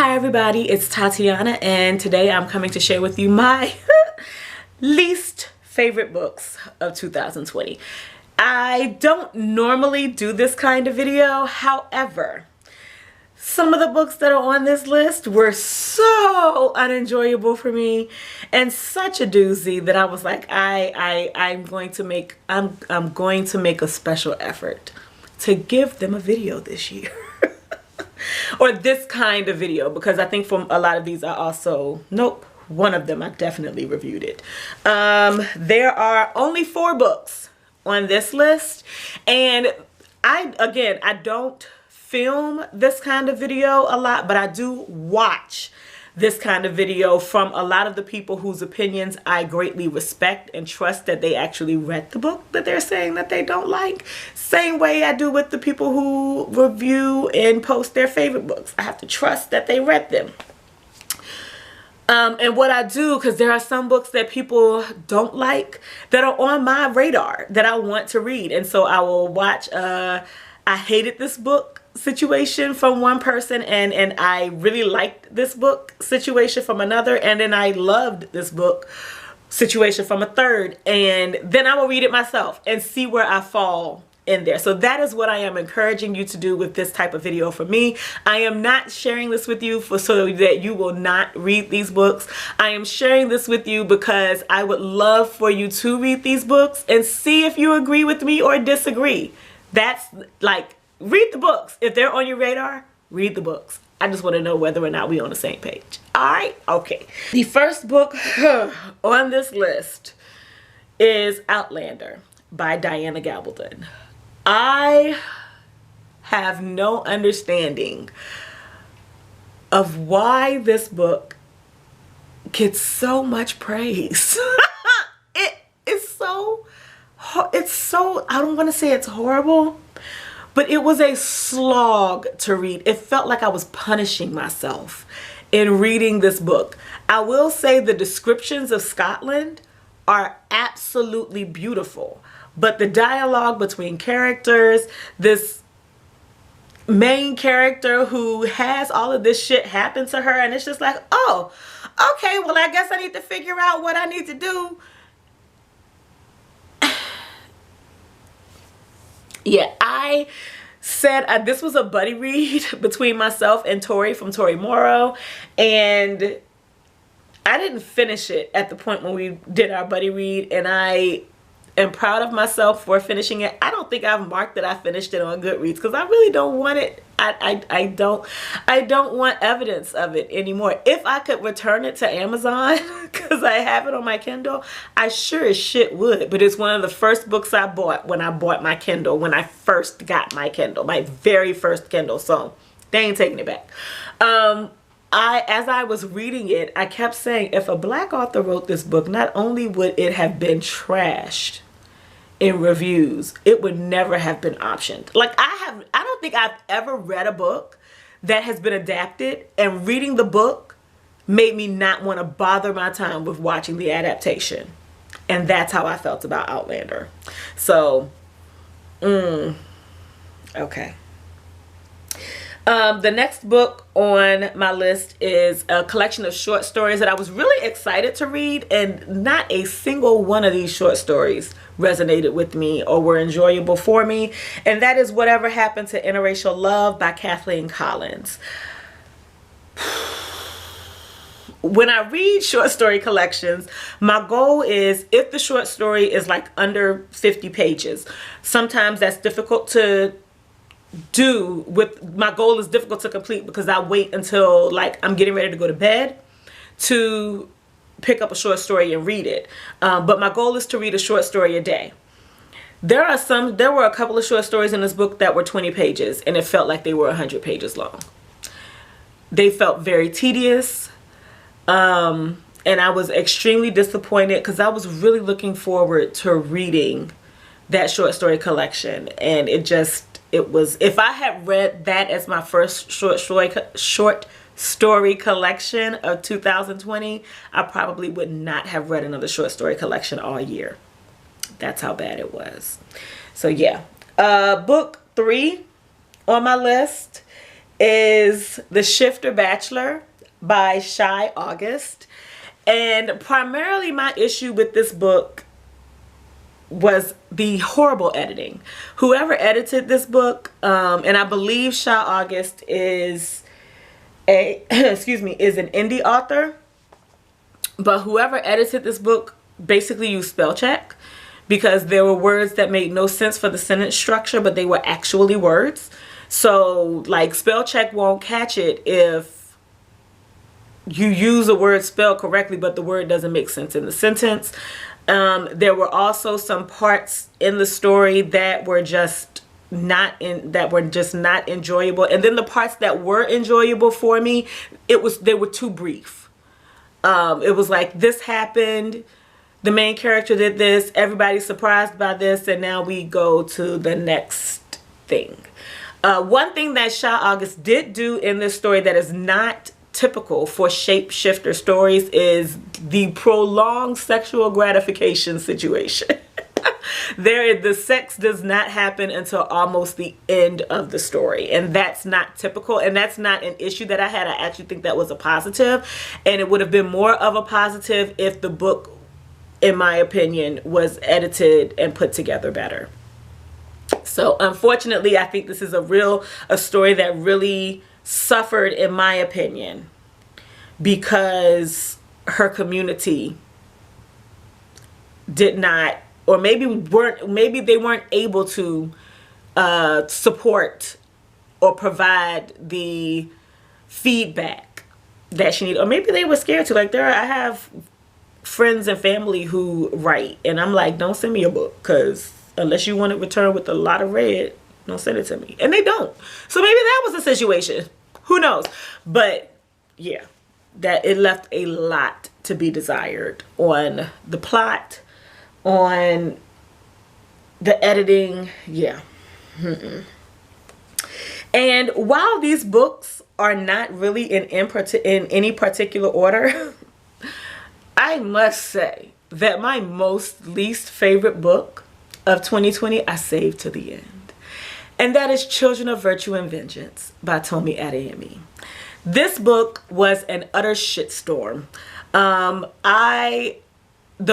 Hi everybody, it's Tatiana and today I'm coming to share with you my least favorite books of 2020. I don't normally do this kind of video, however, some of the books that are on this list were so unenjoyable for me and such a doozy that I was like, I'm going to make a special effort to give them a video this year. Or this kind of video, because I think from a lot of these I also, nope, one of them I definitely reviewed it. There are only 4 books on this list, and I don't film this kind of video a lot, but I do watch this kind of video from a lot of the people whose opinions I greatly respect and trust that they actually read the book that they're saying that they don't like. Same way I do with the people who review and post their favorite books. I have to trust that they read them. And what I do, because there are some books that people don't like that are on my radar that I want to read. And so I will watch I hated this book situation from one person, and I really liked this book situation from another, and then I loved this book situation from a third, and then I will read it myself and see where I fall in there. So that is what I am encouraging you to do with this type of video for me. I am not sharing this with you so that you will not read these books. I am sharing this with you because I would love for you to read these books and see if you agree with me or disagree. That's like, read the books. If they're on your radar, read the books. I just want to know whether or not we're on the same page. Alright? Okay. The first book on this list is Outlander by Diana Gabaldon. I have no understanding of why this book gets so much praise. It's so, I don't want to say it's horrible, but it was a slog to read. It felt like I was punishing myself in reading this book. I will say the descriptions of Scotland are absolutely beautiful, but the dialogue between characters, this main character who has all of this shit happen to her, and it's just like, oh, okay, well, I guess I need to figure out what I need to do. Yeah, I said this was a buddy read between myself and Tori from Tori Morrow, and I didn't finish it at the point when we did our buddy read, and I am proud of myself for finishing it. I don't think I've marked that I finished it on Goodreads because I really don't want it. I don't want evidence of it anymore. If I could return it to Amazon because I have it on my Kindle, I sure as shit would. But it's one of the first books I bought when I bought my Kindle, when I first got my Kindle, my very first Kindle. So they ain't taking it back. As I was reading it, I kept saying, if a black author wrote this book, not only would it have been trashed in reviews, it would never have been optioned. Like I don't think I've ever read a book that has been adapted and reading the book made me not want to bother my time with watching the adaptation. And that's how I felt about Outlander. So, okay. The next book on my list is a collection of short stories that I was really excited to read, and not a single one of these short stories resonated with me or were enjoyable for me, and that is Whatever Happened to Interracial Love by Kathleen Collins. When I read short story collections, my goal is, if the short story is like under 50 pages, sometimes that's difficult to do with, my goal is difficult to complete because I wait until like I'm getting ready to go to bed to pick up a short story and read it. But my goal is to read a short story a day. There were a couple of short stories in this book that were 20 pages and it felt like they were 100 pages long. They felt very tedious. And I was extremely disappointed because I was really looking forward to reading that short story collection, and it was, if I had read that as my first short story collection of 2020, I probably would not have read another short story collection all year. That's how bad it was. So yeah, book 3 on my list is The Shifter Bachelor by Shy August. And primarily my issue with this book was the horrible editing. Whoever edited this book, and I believe Shy August is a is an indie author, but whoever edited this book basically used spell check, because there were words that made no sense for the sentence structure, but they were actually words. So like spell check won't catch it if you use a word spelled correctly, but the word doesn't make sense in the sentence. There were also some parts in the story that were just not enjoyable. And then the parts that were enjoyable for me, they were too brief. It was like, this happened, the main character did this, everybody's surprised by this, and now we go to the next thing. One thing that Shy August did do in this story that is not typical for shapeshifter stories is the prolonged sexual gratification situation. The sex does not happen until almost the end of the story, and that's not typical, and that's not an issue that I had. I actually think that was a positive, and it would have been more of a positive if the book, in my opinion, was edited and put together better. So unfortunately, I think this is a story that really suffered, in my opinion, because her community did not, or maybe they weren't able to support or provide the feedback that she needed, or maybe they were scared to. Like, I have friends and family who write, and I'm like, don't send me a book, because unless you want it returned with a lot of red, don't send it to me. And they don't. So maybe that was the situation. Who knows? But yeah, that it left a lot to be desired on the plot, on the editing. Yeah. And while these books are not really in any particular order, I must say that my least favorite book of 2020 I saved to the end. And that is Children of Virtue and Vengeance by Tomi Adeyemi. This book was an utter shitstorm. The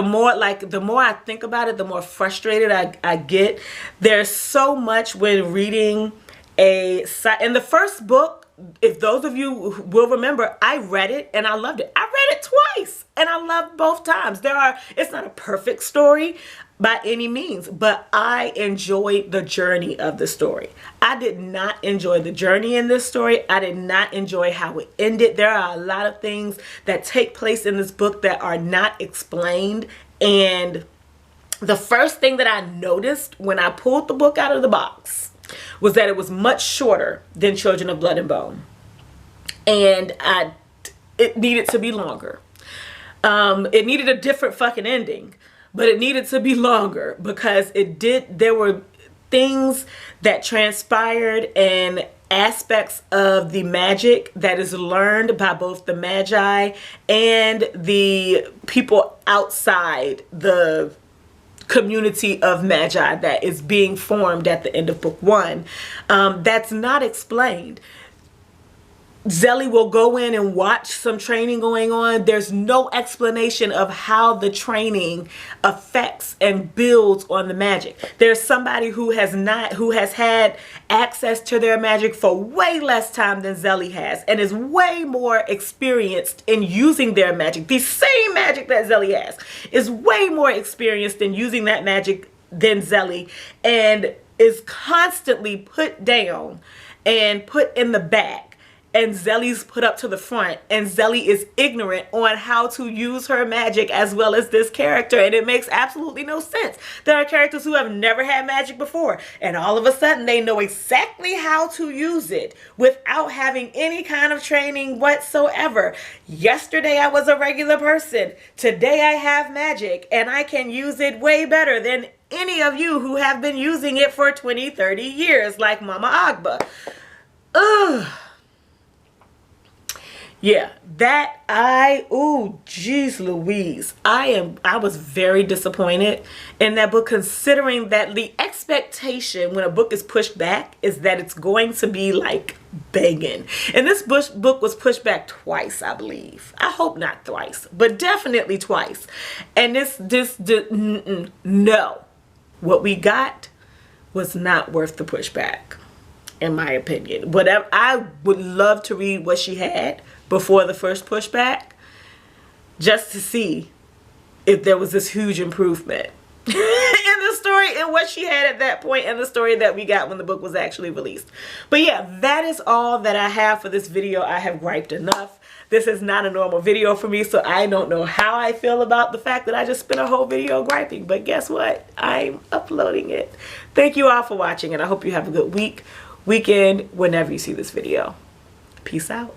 more I think about it, the more frustrated I get. There's so much when reading in the first book, if those of you will remember, I read it and I loved it. I read it twice and I loved both times. It's not a perfect story by any means, but I enjoyed the journey of the story. I did not enjoy the journey in this story. I did not enjoy how it ended. There are a lot of things that take place in this book that are not explained. And the first thing that I noticed when I pulled the book out of the box was that it was much shorter than Children of Blood and Bone. And it needed to be longer. It needed a different fucking ending, but it needed to be longer because there were things that transpired and aspects of the magic that is learned by both the Magi and the people outside the community of Magi that is being formed at the end of book 1. That's not explained. Zelly will go in and watch some training going on. There's no explanation of how the training affects and builds on the magic. There's somebody who has had access to their magic for way less time than Zelly has and is way more experienced in using their magic. The same magic that Zelly has is way more experienced in using that magic than Zelly, and is constantly put down and put in the back. And Zelly's put up to the front, and Zelly is ignorant on how to use her magic as well as this character, and it makes absolutely no sense. There are characters who have never had magic before, and all of a sudden they know exactly how to use it without having any kind of training whatsoever. Yesterday I was a regular person. Today I have magic, and I can use it way better than any of you who have been using it for 20, 30 years, like Mama Agba. Ugh. yeah, ooh, geez Louise. I was very disappointed in that book, considering that the expectation when a book is pushed back is that it's going to be like banging. And this book was pushed back twice, I believe. I hope not thrice, but definitely twice. And no. What we got was not worth the pushback, in my opinion. Whatever, I would love to read what she had before the first pushback, just to see if there was this huge improvement in the story and what she had at that point, and the story that we got when the book was actually released. But yeah, that is all that I have for this video. I have griped enough. This is not a normal video for me, so I don't know how I feel about the fact that I just spent a whole video griping. But guess what? I'm uploading it. Thank you all for watching, and I hope you have a good weekend, whenever you see this video. Peace out.